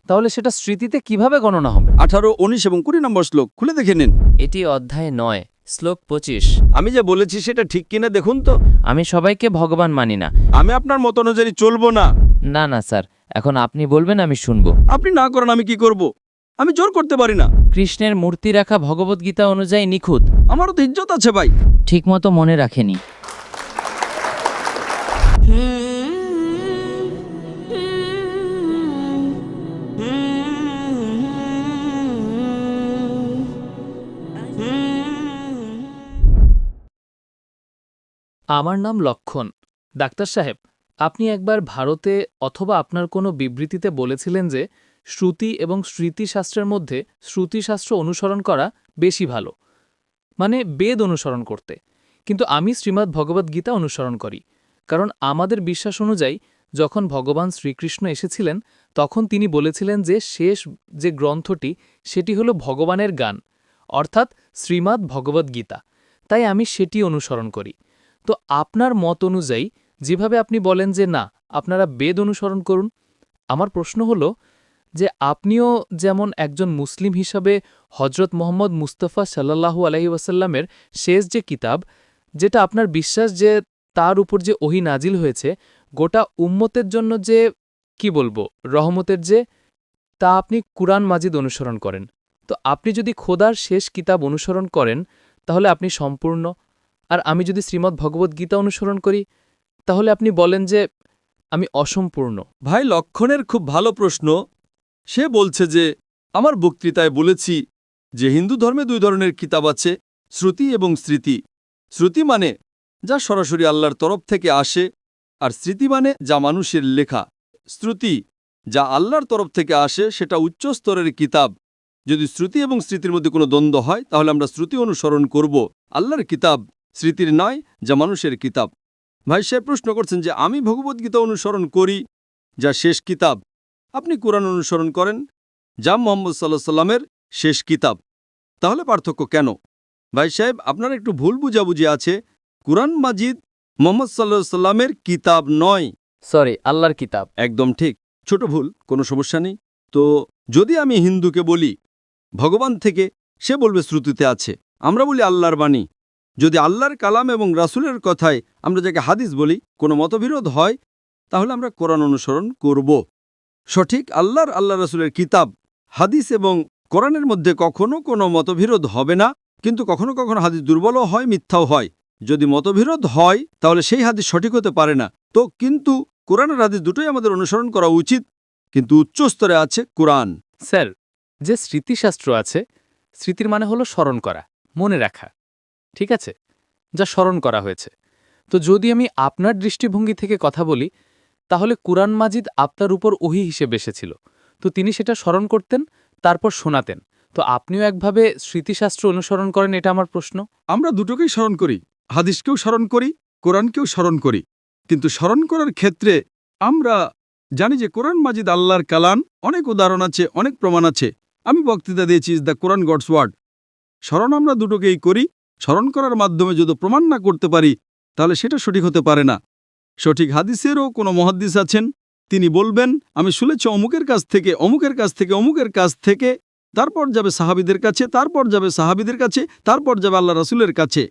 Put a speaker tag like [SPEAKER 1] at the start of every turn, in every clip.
[SPEAKER 1] তাহলে সেটা স্মৃতিতে কিভাবে গণনা হবে?
[SPEAKER 2] 18, 19 এবং 20 নম্বর শ্লোক খুলে দেখে নিন।
[SPEAKER 3] এটি অধ্যায় 9 শ্লোক 25।
[SPEAKER 2] আমি যা বলেছি সেটা ঠিক কিনা দেখুন তো।
[SPEAKER 3] আমি সবাইকে ভগবান মানি না।
[SPEAKER 2] আমি আপনার মত অনুযায়ী চলবো না।
[SPEAKER 3] না না স্যার, এখন আপনি বলবেন, আমি শুনব।
[SPEAKER 2] আপনি না করেন আমি কি করব? আমি জোর করতে পারি না।
[SPEAKER 3] কৃষ্ণের মূর্তি রাখা ভগবদ্গীতা অনুযায়ী নিখুঁত।
[SPEAKER 2] আমারও তো ইজ্জত আছে ভাই।
[SPEAKER 3] ঠিকমতো মনে রাখেনি।
[SPEAKER 1] আমার নাম লক্ষণ। ডাক্তার সাহেব, আপনি একবার ভারতে অথবা আপনার কোনো বিবৃতিতে বলেছিলেন যে শ্রুতি এবং স্মৃতিশাস্ত্রের মধ্যে শ্রুতিশাস্ত্র অনুসরণ করা বেশি ভালো, মানে বেদ অনুসরণ করতে। কিন্তু আমি শ্রীমদ্ ভগবদ্গীতা অনুসরণ করি, কারণ আমাদের বিশ্বাস অনুযায়ী যখন ভগবান শ্রীকৃষ্ণ এসেছিলেন তখন তিনি বলেছিলেন যে শেষ যে গ্রন্থটি সেটি হল ভগবানের গান, অর্থাৎ শ্রীমদ্ ভগবদ্গীতা। তাই আমি সেটি অনুসরণ করি। তো আপনার মত অনুযায়ী যেভাবে আপনি বলেন যে না, আপনারা বেদ অনুসরণ করুন, আমার প্রশ্ন হল যে আপনিও যেমন একজন মুসলিম হিসাবে হজরত মোহাম্মদ মুস্তাফা সাল্লাল্লাহু আলাইহি ওয়াসাল্লামের শেষ যে কিতাব, যেটা আপনার বিশ্বাস যে তার উপর যে ওহী নাজিল হয়েছে গোটা উম্মতের জন্য, যে কি বলবো রহমতের, যে তা আপনি কুরআন মাজিদ অনুসরণ করেন। তো আপনি যদি খোদার শেষ কিতাব অনুসরণ করেন তাহলে আপনি সম্পূর্ণ, আর আমি যদি শ্রীমদ্ ভগবদ্গীতা অনুসরণ করি তাহলে আপনি বলেন যে আমি অসম্পূর্ণ।
[SPEAKER 2] ভাই লক্ষণের খুব ভালো প্রশ্ন। সে বলছে যে আমার বক্তৃতায় বলেছি যে হিন্দু ধর্মে দুই ধরনের কিতাব আছে, শ্রুতি এবং স্মৃতি। শ্রুতি মানে যা সরাসরি আল্লাহর তরফ থেকে আসে, আর স্মৃতি মানে যা মানুষের লেখা। শ্রুতি যা আল্লাহর তরফ থেকে আসে সেটা উচ্চ স্তরের কিতাব। যদি শ্রুতি এবং স্মৃতির মধ্যে কোনো দ্বন্দ্ব হয় তাহলে আমরা শ্রুতি অনুসরণ করব, আল্লাহর কিতাব, স্মৃতির নয় যা মানুষের কিতাব। ভাই সাহেব প্রশ্ন করছেন যে আমি ভগবদ্গীতা অনুসরণ করি যা শেষ কিতাব, আপনি কুরআন অনুসরণ করেন যা মুহাম্মদ সাল্লাল্লাহু আলাইহি সাল্লামের শেষ কিতাব। তাহলে পার্থক্য কেন? ভাই সাহেব আপনার একটু ভুল বুঝাবুঝি আছে। কুরআন মাজিদ মুহাম্মদ সাল্লাল্লাহু আলাইহি সাল্লামের কিতাব নয়।
[SPEAKER 1] সরি, আল্লাহর কিতাব।
[SPEAKER 2] একদম ঠিক, ছোট ভুল, কোনো সমস্যা নেই। তো যদি আমি হিন্দুকে বলি ভগবান থেকে, সে বলবে শ্রুতিতে আছে। আমরা বলি আল্লাহর বাণী। যদি আল্লাহর কালাম এবং রাসূলের কথায় আমরা যাকে হাদিস বলি কোনো মতবিরোধ হয় তাহলে আমরা কোরআন অনুসরণ করব। সঠিক আল্লাহ রাসূলের কিতাব, হাদিস এবং কোরআনের মধ্যে কখনো কোনো মতবিরোধ হবে না, কিন্তু কখনো কখনো হাদিস দুর্বলও হয়, মিথ্যাও হয়। যদি মতবিরোধ হয় তাহলে সেই হাদিস সঠিক হতে পারে না। তো কিন্তু কোরআন আর হাদিস দুটোই আমাদের অনুসরণ করা উচিত, কিন্তু উচ্চ স্তরে আছে কোরআন।
[SPEAKER 1] স্যার, যে স্মৃতিশাস্ত্র আছে, স্মৃতির মানে হলো স্মরণ করা, মনে রাখা, ঠিক আছে, যা স্মরণ করা হয়েছে। তো যদি আমি আপনার দৃষ্টিভঙ্গি থেকে কথা বলি তাহলে কুরআন মাজিদ আপনার উপর ওহী হিসেবে এসেছিল, তো তিনি সেটা স্মরণ করতেন, তারপর শোনাতেন। তো আপনিও একভাবে স্মৃতিশাস্ত্র অনুসরণ করেন, এটা আমার প্রশ্ন।
[SPEAKER 2] আমরা দুটোকেই স্মরণ করি, হাদিসকেও স্মরণ করি, কোরআনকেও স্মরণ করি। কিন্তু স্মরণ করার ক্ষেত্রে আমরা জানি যে কোরআন মাজিদ আল্লাহর কালাম, অনেক উদাহরণ আছে, অনেক প্রমাণ আছে। আমি বক্তৃতা দিয়েছি দ্য কোরআন গডস ওয়ার্ড। স্মরণ আমরা দুটোকেই করি। স্মরণ করার মাধ্যমে যদি প্রমাণ না করতে পারি তাহলে সেটা সঠিক হতে পারে না। সঠিক হাদিসেরও কোনো মুহাদ্দিস আছেন, তিনি বলবেন আমি শুনেছি অমুকের কাছ থেকে, অমুকের কাছ থেকে, অমুকের কাছ থেকে, তারপর যাবে সাহাবীদের কাছে, তারপর যাবে সাহাবীদের কাছে, তারপর যাবে আল্লাহ রাসূলের কাছে।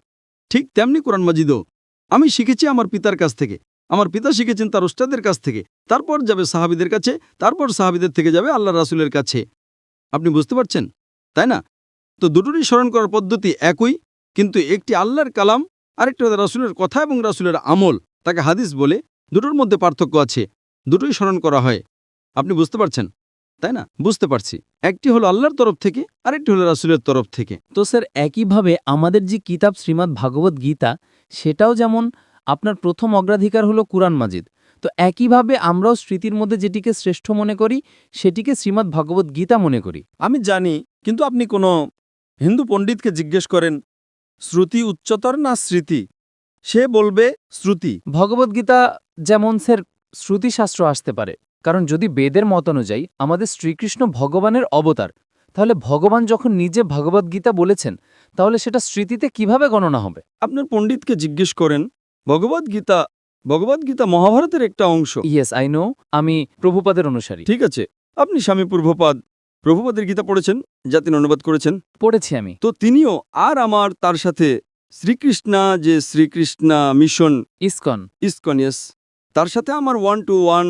[SPEAKER 2] ঠিক তেমনি কোরআন মাজিদও আমি শিখেছি আমার পিতার কাছ থেকে, আমার পিতা শিখেছেন তার উস্তাদের কাছ থেকে, তারপর যাবে সাহাবীদের কাছে, তারপর সাহাবীদের থেকে যাবে আল্লাহ রাসূলের কাছে। আপনি বুঝতে পারছেন, তাই না? তো দুটোরই স্মরণ করার পদ্ধতি একই, কিন্তু একটি আল্লাহর কালাম, আরেকটি রাসূলের কথা এবং রাসূলের আমল, তাকে হাদিস বলে। দুটোর মধ্যে পার্থক্য আছে, দুটোই স্মরণ করা হয়। আপনি বুঝতে পারছেন, তাই না? বুঝতে পারছি। একটি হলো আল্লাহর তরফ থেকে, আরেকটি হলো রাসূলের তরফ থেকে।
[SPEAKER 1] তো স্যার, একইভাবে আমাদের যে কিতাব শ্রীমদ্ ভাগবত গীতা, সেটাও যেমন আপনার প্রথম অগ্রাধিকার হলো কুরআন মাজিদ, তো একইভাবে আমরাও স্মৃতির মধ্যে যেটিকে শ্রেষ্ঠ মনে করি সেটিকে শ্রীমদ্ ভাগবত গীতা মনে করি।
[SPEAKER 2] আমি জানি, কিন্তু আপনি কোনো হিন্দু পণ্ডিতকে জিজ্ঞেস করেন শ্রুতি উচ্চতর না স্মৃতি, সে বলবে শ্রুতি।
[SPEAKER 1] ভগবদ্গীতা যেমন স্যার শ্রুতিশাস্ত্র আসতে পারে, কারণ যদি বেদের মত অনুযায়ী আমাদের শ্রীকৃষ্ণ ভগবানের অবতার, তাহলে ভগবান যখন নিজে ভগবদ্গীতা বলেছেন তাহলে সেটা স্মৃতিতে কিভাবে গণনা হবে?
[SPEAKER 2] আপনার পণ্ডিতকে জিজ্ঞেস করেন ভগবদ্গীতা মহাভারতের একটা অংশ।
[SPEAKER 1] ইয়েস, আই নো, আমি প্রভুপাদের অনুসারী।
[SPEAKER 2] ঠিক আছে, আপনি স্বামী প্রভুপাদের গীতা পড়েছেন, যা তিনি অনুবাদ করেছেন।
[SPEAKER 1] পড়েছি আমি।
[SPEAKER 2] তো তিনিও আর আমার তার সাথে শ্রীকৃষ্ণা মিশন
[SPEAKER 1] ইসকন।
[SPEAKER 2] ইসকনিয়াস, তার সাথে আমার 1-to-1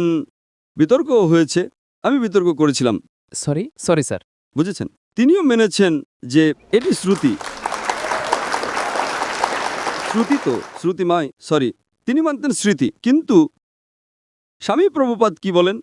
[SPEAKER 2] বিতর্ক হয়েছে। আমি বিতর্ক করেছিলাম,
[SPEAKER 1] সরি স্যার।
[SPEAKER 2] বুঝেছেন? তিনিও মেনেছেন যে এটি তিনি মানতেন স্মৃতি। কিন্তু স্বামী প্রভুপাদ কি বলেন?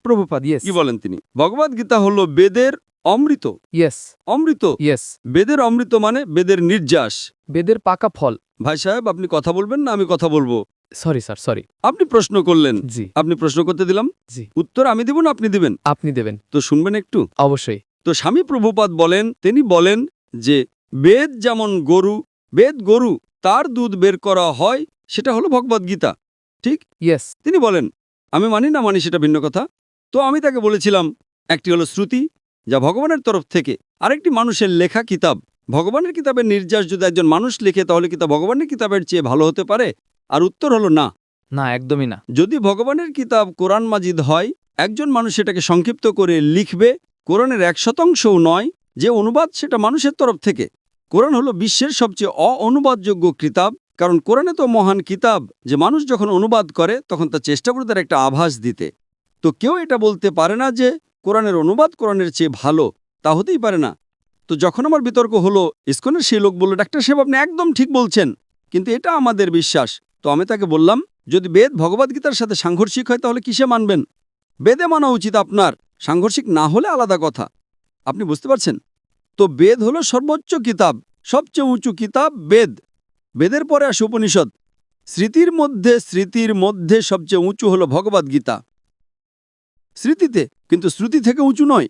[SPEAKER 1] প্রভুপাদ, ইয়েস।
[SPEAKER 2] কি বলেন তিনি? ভগবদ্গীতা হলো বেদের অমৃত।
[SPEAKER 1] ইয়েস।
[SPEAKER 2] অমৃত,
[SPEAKER 1] ইয়েস।
[SPEAKER 2] বেদের অমৃত মানে বেদের নির্যাস।
[SPEAKER 1] বেদের পাকা ফল।
[SPEAKER 2] ভাই সাহেব, আপনি কথা বলবেন না আমি কথা বলবো?
[SPEAKER 1] Sorry sir, sorry.
[SPEAKER 2] আপনি প্রশ্ন করলেন,
[SPEAKER 1] জি।
[SPEAKER 2] আপনি প্রশ্ন করতে দিলাম,
[SPEAKER 1] জি।
[SPEAKER 2] উত্তর আমি দিব না আপনি দিবেন?
[SPEAKER 1] আপনি দেবেন।
[SPEAKER 2] তো শুনবেন একটু।
[SPEAKER 1] অবশ্যই।
[SPEAKER 2] তো স্বামী প্রভুপাদ বলেন, তিনি বলেন যে বেদ যেমন গরু তার দুধ বের করা হয়, সেটা হলো ভগবদ্গীতা। ঠিক?
[SPEAKER 1] ইয়েস।
[SPEAKER 2] তিনি বলেন, আমি মানি না মানি সেটা ভিন্ন কথা। তো আমি তাকে বলেছিলাম, একটি হলো শ্রুতি, যা ভগবানের তরফ থেকে, আরেকটি মানুষের লেখা কিতাব। ভগবানের কিতাবের নির্যাস যদি একজন মানুষ লেখে, তাহলে কি তা ভগবানের কিতাবের চেয়ে ভালো হতে পারে? আর উত্তর হলো না।
[SPEAKER 1] না, একদমই না।
[SPEAKER 2] যদি ভগবানের কিতাব কোরআন মাজিদ হয়, একজন মানুষ সেটাকে সংক্ষিপ্ত করে লিখবে, কোরআনের 1%ও নয়, যে অনুবাদ সেটা মানুষের তরফ থেকে। কোরআন হলো বিশ্বের সবচেয়ে অনুবাদযোগ্য কিতাব, কারণ কোরআনে তো মহান কিতাব যে মানুষ যখন অনুবাদ করে তখন তা চেষ্টা করে তার একটা আভাস দিতে। তো কেউ এটা বলতে পারে না যে কোরআনের অনুবাদ কোরআনের চেয়ে ভালো, তা হতেই পারে না। তো যখন আমার বিতর্ক হলো, ইসকনের সেই লোক বলল, ডাক্তার সাহেব আপনি একদম ঠিক বলছেন, কিন্তু এটা আমাদের বিশ্বাস। তো আমি তাকে বললাম, যদি বেদ ভগবদ্গীতার সাথে সাংঘর্ষিক হয় তাহলে কিসে মানবেন? বেদে মানা উচিত আপনার, সাংঘর্ষিক না হলে আলাদা কথা। আপনি বুঝতে পারছেন? তো বেদ হলো সর্বোচ্চ কিতাব, সবচেয়ে উঁচু কিতাব বেদ। বেদের পরে আসে উপনিষদ। স্মৃতির মধ্যে সবচেয়ে উঁচু হলো ভগবদ্গীতা। স্মৃতিতে, কিন্তু শ্রুতি থেকে উঁচু নয়।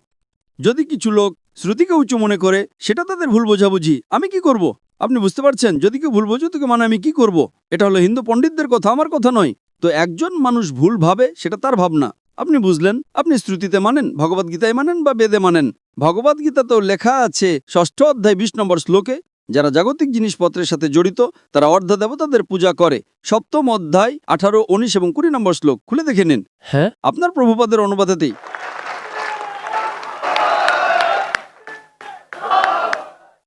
[SPEAKER 2] যদি কিছু লোক শ্রুতিকে উঁচু মনে করে, সেটা তাদের ভুল বোঝাবুঝি। আমি কি করব? আপনি বুঝতে পারছেন? যদি কেউ ভুল বোঝো তোকে মানে আমি কি করব? এটা হলো হিন্দু পণ্ডিতদের কথা, আমার কথা নয়। তো একজন মানুষ ভুল ভাবে, সেটা তার ভাবনা। আপনি বুঝলেন? আপনি শ্রুতিতে মানেন, ভগবদ্গীতায় মানেন বা বেদে মানেন। ভগবদ্গীতাতেও লেখা আছে 6ষ্ঠ অধ্যায় 20 নম্বর শ্লোকে, যারা জাগতিক জিনিসপত্রের সাথে জড়িত তারা অর্ধদেবতাদের পূজা করে। 7ম অধ্যায় 18, 19 এবং 20 নম্বর শ্লোক খুলে দেখে নিন।
[SPEAKER 1] হ্যাঁ,
[SPEAKER 2] আপনার প্রভুপাদের অনুবাদেতেই।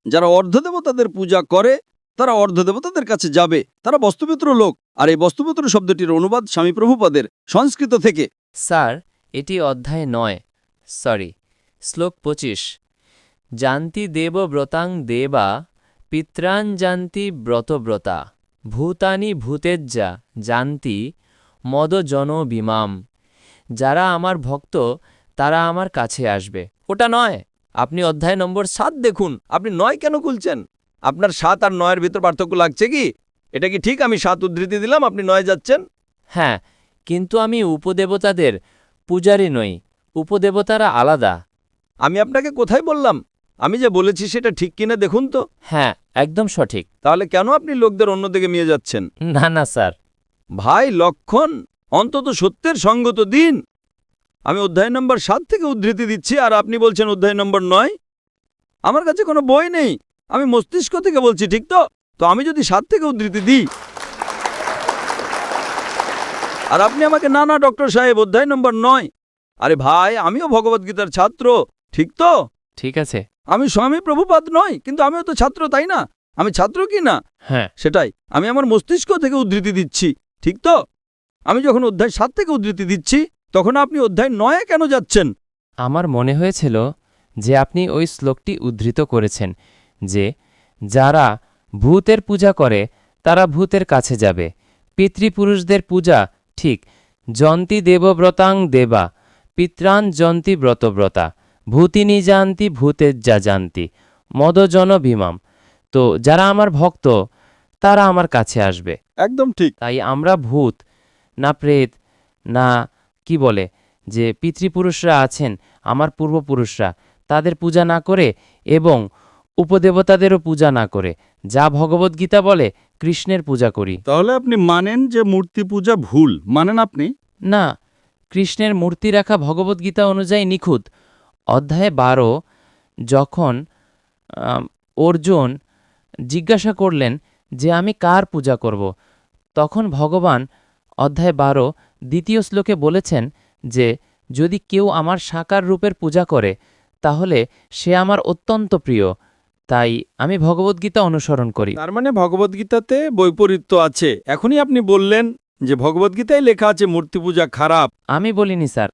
[SPEAKER 2] যারা অর্ধদেবতাদের পূজা করে তারা অর্ধদেবতাদের কাছে যাবে, তারা বস্তুপুত্র লোক। আর এই বস্তুপুত্র শব্দটির অনুবাদ স্বামী প্রভুপাদের সংস্কৃত থেকে।
[SPEAKER 3] স্যার, এটি অধ্যায় 9, সরি, শ্লোক 25। জান্তি দেবব্রতাং দেবা, পিত্রান জান্তি ব্রতব্রতা, ভূতানি ভূতেজ্জা জান্তি মদজন বিমাম। যারা আমার ভক্ত তারা আমার কাছে আসবে। ওটা নয়, আপনি অধ্যায় নম্বর 7 দেখুন। আপনি 9 কেন খুলছেন? আপনার 7 আর 9-এর ভিতর পার্থক্য লাগছে কি? এটা কি ঠিক আমি 7 উদ্ধৃতি দিলাম, আপনি 9 যাচ্ছেন? হ্যাঁ, কিন্তু আমি উপদেবতাদের পূজারী নই। উপদেবতারা আলাদা। আমি আপনাকে কোথায় বললাম? আমি যে বলেছি সেটা ঠিক কিনা দেখুন তো। হ্যাঁ, একদম সঠিক। তাহলে কেন আপনি লোকদের অন্যদিকে নিয়ে যাচ্ছেন? না না স্যার। ভাই লক্ষণ, অন্তত সত্যের সঙ্গত দিন। আমি অধ্যায় নম্বর 7 থেকে উদ্ধৃতি দিচ্ছি আর আপনি বলছেন অধ্যায় নম্বর 9। আমার কাছে কোনো বই নেই, আমি মস্তিষ্ক থেকে বলছি, ঠিক তো? তো আমি যদি 7 থেকে উদ্ধৃতি দিই আর আপনি আমাকে না না ডক্টর সাহেব অধ্যায় নম্বর 9। আরে ভাই, আমিও ভগবদ্গীতার ছাত্র, ঠিক তো?
[SPEAKER 1] ঠিক আছে।
[SPEAKER 3] আমি স্বামী প্রভুপাদ নই, কিন্তু আমিও তো ছাত্র, তাই না? আমি ছাত্র কি না?
[SPEAKER 1] হ্যাঁ,
[SPEAKER 3] সেটাই, আমি আমার মস্তিষ্ক থেকে উদ্ধৃতি দিচ্ছি, ঠিক তো? আমি যখন অধ্যায় 7 থেকে উদ্ধৃতি দিচ্ছি তখন আপনি অধ্যায় 9-এ কেন যাচ্ছেন?
[SPEAKER 4] আমার মনে হয়েছিল যে আপনি ওই শ্লোকটি উদ্ধৃত করেছেন যে যারা ভূতের পূজা করে তারা ভূতের কাছে যাবে। পিতৃপুরুষদের পূজা ঠিক, যন্তি দেবব্রতাং দেবা, পিত্রান যন্তি ব্রতব্রতা, ভূতিনি জানতি ভূতেজ্জা জানতি মদজন বিমাম। তো যারা আমার ভক্ত তারা আমার কাছে আসবে।
[SPEAKER 2] একদম ঠিক।
[SPEAKER 4] তাই আমরা ভূত না প্রেত না কি বলে যে পিতৃপুরুষরা আছেন, আমার পূর্বপুরুষরা, তাদের পূজা না করে এবং উপদেবতাদেরও পূজা না করে যা ভগবদ্গীতা বলে কৃষ্ণের পূজা করি।
[SPEAKER 2] তাহলে আপনি মানেন যে মূর্তি পূজা ভুল, মানেন আপনি?
[SPEAKER 4] না, কৃষ্ণের মূর্তি রাখা ভগবদ্গীতা অনুযায়ী নিখুঁত। অধ্যায় 12 যখন অর্জুন জিজ্ঞাসা করলেন যে আমি কার পূজা করব, তখন ভগবান অধ্যায় 12 দ্বিতীয় শ্লোকে বলেছেন যে যদি কেউ আমার সাকার রূপের পূজা করে তাহলে সে আমার অত্যন্ত প্রিয়, তাই আমি ভগবদ্গীতা অনুসরণ করি।
[SPEAKER 2] তার মানে ভগবদ্গীতাতে বৈপরীত্য আছে। এখনই আপনি বললেন যে ভগবদ্গীতায় লেখা আছে মূর্তি পূজা খারাপ।
[SPEAKER 4] আমি বলিনি স্যার।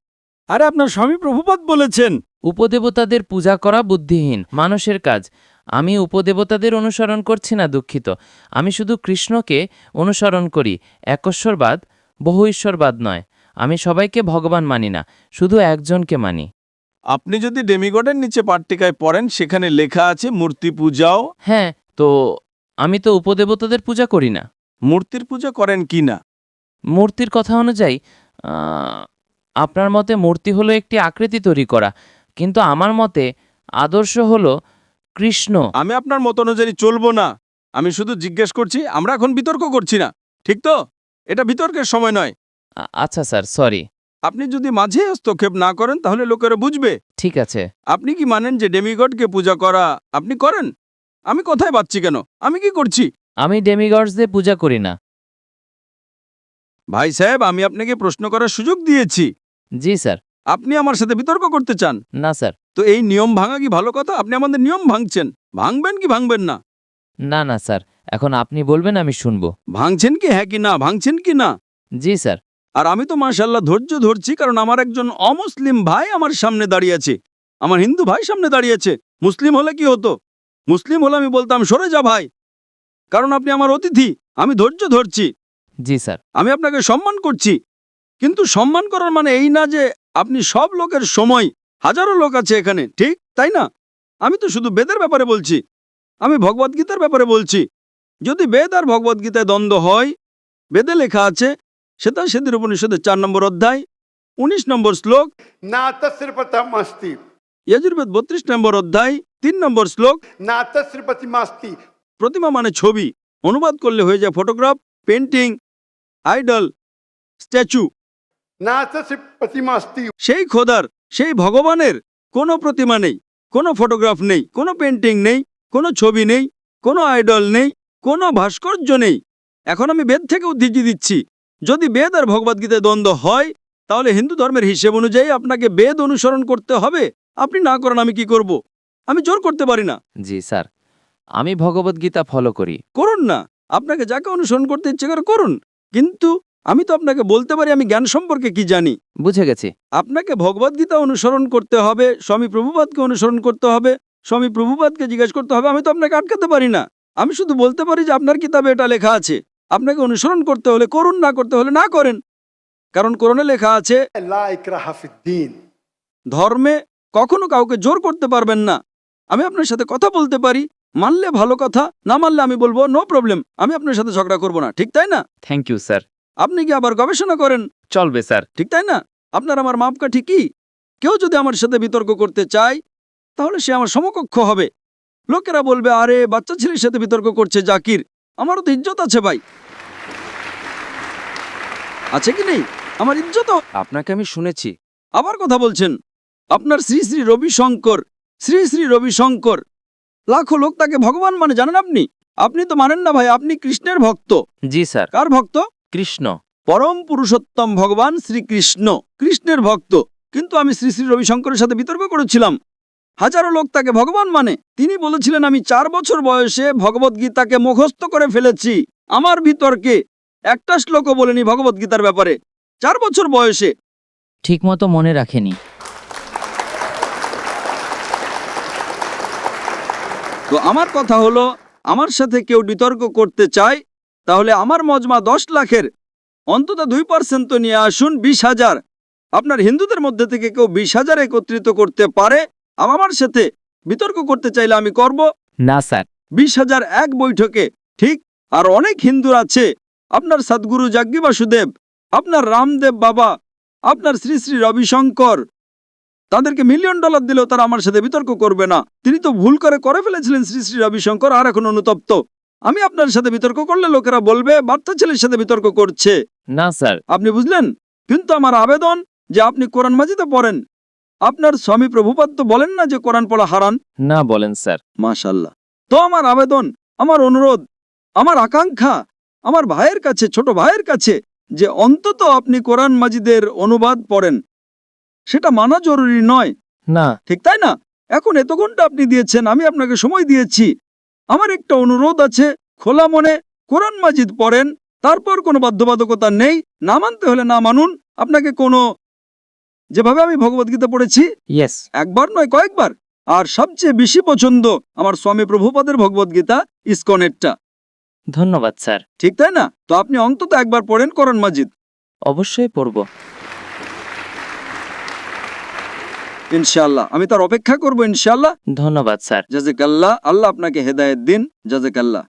[SPEAKER 2] আরে আপনার স্বামী প্রভুপাদ বলেছেন।
[SPEAKER 4] উপদেবতাদের পূজা করা বুদ্ধিহীন মানুষের কাজ। আমি উপদেবতাদের অনুসরণ করছি না, দুঃখিত। আমি শুধু কৃষ্ণকে অনুসরণ করি। একশ্বরবাদ, বহু ঈশ্বরবাদ নয়। আমি সবাইকে ভগবান মানি না, শুধু একজনকে মানি।
[SPEAKER 2] আপনি যদি ডেমিগডের নিচে পাট্টিকায় পড়েন সেখানে লেখা আছে মূর্তি পূজাও।
[SPEAKER 4] হ্যাঁ, তো আমি তো উপদেবতাদের পূজা করি না।
[SPEAKER 2] মূর্তির পূজা করেন কি না?
[SPEAKER 4] মূর্তির কথা অনুযায়ী আপনার মতে মূর্তি হলো একটি আকৃতি তৈরি করা, কিন্তু আমার মতে আদর্শ হলো কৃষ্ণ।
[SPEAKER 2] আমি আপনার মত অনুযায়ী চলবো না। আমি শুধু জিজ্ঞেস করছি, আমরা এখন বিতর্ক করছি না, ঠিক তো? এটা বিতর্কের সময় নয়।
[SPEAKER 4] আচ্ছা স্যার, সরি।
[SPEAKER 2] আপনি যদি মাঝে হস্তক্ষেপ না করেন তাহলে লোকেরা বুঝবে।
[SPEAKER 4] ঠিক আছে।
[SPEAKER 2] আপনি কি মানেন যে ডেমিগডকে পূজা করা আপনি করেন? আমি কথায় পাচ্ছি কেন? আমি কি করছি?
[SPEAKER 4] আমি ডেমিগডসদের পূজা করি না।
[SPEAKER 2] ভাই সাহেব, আমি আপনাকে প্রশ্ন করার সুযোগ দিয়েছি।
[SPEAKER 4] জি স্যার।
[SPEAKER 2] আপনি আমার সাথে বিতর্ক করতে চান?
[SPEAKER 4] না স্যার।
[SPEAKER 2] তো এই নিয়ম ভাঙা কি ভালো কথা? আপনি আমাদের নিয়ম ভাঙছেন। ভাঙবেন কি ভাঙবেন না?
[SPEAKER 4] না না স্যার, এখন আপনি বলবেন, আমি শুনবো।
[SPEAKER 2] ভাঙছেন কি হ্যাঁ কি না? ভাঙছেন কি না?
[SPEAKER 4] জি স্যার।
[SPEAKER 2] আর আমি তো মাশাআল্লাহ ধৈর্য ধরছি, কারণ আমার একজন অমুসলিম ভাই আমার সামনে দাঁড়িয়ে আছে, আমার হিন্দু ভাই সামনে দাঁড়িয়ে আছে। মুসলিম হলে কি হতো? মুসলিম হলে আমি বলতাম সরে যা ভাই, কারণ আপনি আমার অতিথি। আমি ধৈর্য ধরছি,
[SPEAKER 4] জি স্যার।
[SPEAKER 2] আমি আপনাকে সম্মান করছি। কিন্তু সম্মান করার মানে এই না যে আপনি সব লোকের সময়। হাজারো লোক আছে এখানে, ঠিক তাই না? আমি তো শুধু বেদের ব্যাপারে বলছি, আমি ভগবদ্গীতার ব্যাপারে বলছি। যদি বেদ আর ভগবদ্গীতায় দ্বন্দ্ব হয়, বেদে লেখা আছে সেদের উপনিষদের 4 নম্বর অধ্যায় 19 নম্বর শ্লোক,
[SPEAKER 5] না তস্রীপতমস্তি,
[SPEAKER 2] যজুর্বেদ 32 নম্বর অধ্যায় 3 নম্বর শ্লোক,
[SPEAKER 5] না তস্রীপতিমাস্তি।
[SPEAKER 2] প্রতিমা মানে ছবি, অনুবাদ করলে হয়ে যায় ফটোগ্রাফ, পেন্টিং, আইডল, স্ট্যাচু।
[SPEAKER 5] না তস্রীপতিমাস্তি।
[SPEAKER 2] সেই খোদার, সেই ভগবানের কোনো প্রতিমা নেই, কোনো ফটোগ্রাফ নেই, কোনো পেন্টিং নেই, কোনো ছবি নেই, কোনো আইডল নেই, কোনো ভাস্কর্য নেই। এখন আমি বেদ থেকে উদ্ধৃতি দিচ্ছি। যদি বেদ আর ভগবদ্গীতায় দ্বন্দ্ব হয়, তাহলে হিন্দু ধর্মের হিসেব অনুযায়ী আপনাকে বেদ অনুসরণ করতে হবে। আপনি না করেন আমি কি করব? আমি জোর করতে পারি না।
[SPEAKER 4] জি স্যার, আমি ভগবদ্গীতা ফলো করি।
[SPEAKER 2] করুন না, আপনাকে যাকে অনুসরণ করতে ইচ্ছে করে করুন, কিন্তু আমি তো আপনাকে বলতে পারি আমি জ্ঞান সম্পর্কে কি জানি।
[SPEAKER 4] বুঝে গেছি।
[SPEAKER 2] আপনাকে ভগবদ্গীতা অনুসরণ করতে হবে, স্বামী প্রভুপাদকে অনুসরণ করতে হবে, স্বামী প্রভুপাদকে জিজ্ঞেস করতে হবে। আমি তো আপনাকে আটকাতে পারি না। আমি শুধু বলতে পারি যে আপনার কিতাবে এটা লেখা আছে, আপনাকে অনুসরণ করতে হলে করুন, না করতে হলে না করেন। কারণ কোরআনে লেখা আছে
[SPEAKER 5] লা ইকরাহা ফিদ্দীন।
[SPEAKER 2] ধর্মে কখনো কাউকে জোর করতে পারবেন না। আমি আপনার সাথে কথা বলতে পারি, মানলে ভালো কথা, না মানলে আমি বলবো নো প্রবলেম, আমি আপনার সাথে ঝগড়া করব না, ঠিক তাই না?
[SPEAKER 4] Thank you sir.
[SPEAKER 2] আপনি কি আবার গবেষণা করেন?
[SPEAKER 4] চলবে স্যার।
[SPEAKER 2] ঠিক তাই না? আপনার আমার মাপকাঠি কি? কেউ যদি আমার সাথে বিতর্ক করতে চায় তাহলে সে আমার সমকক্ষ হবে। লোকেরা বলবে আরে বাচ্চা ছেলের সাথে বিতর্ক করছে জাকির। আমারও তো ইজ্জত আছে ভাই, আছে কি নেই? আমার ইজ্জত।
[SPEAKER 6] আপনাকে আমি শুনেছি।
[SPEAKER 2] আবার কথা বলছেন। আপনার শ্রী শ্রী রবিশঙ্কর, শ্রী শ্রী রবিশঙ্কর, লাখো লোক তাকে ভগবান মানে, জানেন আপনি? আপনি তো মানেন না ভাই, আপনি কৃষ্ণের ভক্ত।
[SPEAKER 4] জি স্যার।
[SPEAKER 2] কার ভক্ত?
[SPEAKER 4] কৃষ্ণ।
[SPEAKER 2] পরম পুরুষোত্তম ভগবান শ্রীকৃষ্ণ, কৃষ্ণের ভক্ত। কিন্তু আমি শ্রী শ্রী রবিশঙ্করের সাথে বিতর্ক করেছিলাম। হাজারো লোক তাকে ভগবান মানে। তিনি বলেছিলেন আমি 4 বছর বয়সে ভগবদ্গীতাকে মুখস্থ করে ফেলেছি। আমার বিতর্কে একটা শ্লোকও বলেনি ভগবদ্গীতার ব্যাপারে, 4 বছর বয়সে।
[SPEAKER 7] ঠিকমতো মনে রাখেনি।
[SPEAKER 2] তো আমার কথা হলো, আমার সাথে কেউ বিতর্ক করতে চায় তাহলে আমার মজমা 10 লাখের অন্তত 2% তো নিয়ে আসুন, 20,000। আপনার হিন্দুদের মধ্যে থেকে কেউ 20,000 একত্রিত করতে পারে, আমার সাথে বিতর্ক করতে চাইলে আমি করব।
[SPEAKER 7] না স্যার।
[SPEAKER 2] 20,000 এক বৈঠকে, ঠিক? আর অনেক হিন্দু আছে, আপনার সদ্গুরু জাগ্গি বাসুদেব, আপনার রামদেব বাবা, আপনার শ্রী শ্রী রবিশঙ্কর, তাদেরকে $1 মিলিয়ন দিলেও তারা আমার সাথে বিতর্ক করবে না। তিনি তো ভুল করে ফেলেছিলেন শ্রী শ্রী রবিশঙ্কর, আর এখন অনুতপ্ত। আমি আপনার সাথে বিতর্ক করলে লোকেরা বলবে বাচ্চা ছেলের সাথে বিতর্ক করছে।
[SPEAKER 4] না স্যার।
[SPEAKER 2] আপনি বুঝলেন? কিন্তু আমার আবেদন যে আপনি কোরআন মাজিদে পড়েন। আপনার স্বামী প্রভুপাদ তো বলেন না যে কোরআন পড়া হারাম?
[SPEAKER 4] না বলেন স্যার।
[SPEAKER 2] মাশাআল্লাহ। তো আমার আবেদন, আমার অনুরোধ, আমার আকাঙ্ক্ষা আমার ভাইয়ের কাছে, ছোট ভাইয়ের কাছে, যে অন্তত আপনি কোরআন মাজিদের অনুবাদ পড়েন। সেটা মানা জরুরি নয়,
[SPEAKER 4] না।
[SPEAKER 2] ঠিক তাই না? এখন এত ঘন্টা আপনি দিয়েছেন, আমি আপনাকে সময় দিয়েছি। আমার একটা অনুরোধ আছে, খোলা মনে কোরআন মাজিদ পড়েন, তারপর কোনো বাধ্যবাধকতা নেই, না মানতে হলে না মানুন। আপনাকে কোনো, যেভাবে আমি ভগবদ্গীতা পড়েছি
[SPEAKER 4] ইয়েস।
[SPEAKER 2] একবার নয় কয়েকবার, আর সবচেয়ে বেশি পছন্দ আমার স্বামী প্রভুপাদের ভগবদ্গীতা ইসকনেরটা,
[SPEAKER 4] ধন্যবাদ স্যার।
[SPEAKER 2] ঠিক তাই না? তো আপনি অন্তত একবার পড়েন কোরআন মাজিদ।
[SPEAKER 4] অবশ্যই পড়ব।
[SPEAKER 2] ইনশাআল্লাহ আমি তার অপেক্ষা করব, ইনশাআল্লাহ।
[SPEAKER 4] ধন্যবাদ স্যার।
[SPEAKER 2] জাযাকাল্লাহ, আল্লাহ আপনাকে হেদায়েত দিন। জাযাকাল্লাহ।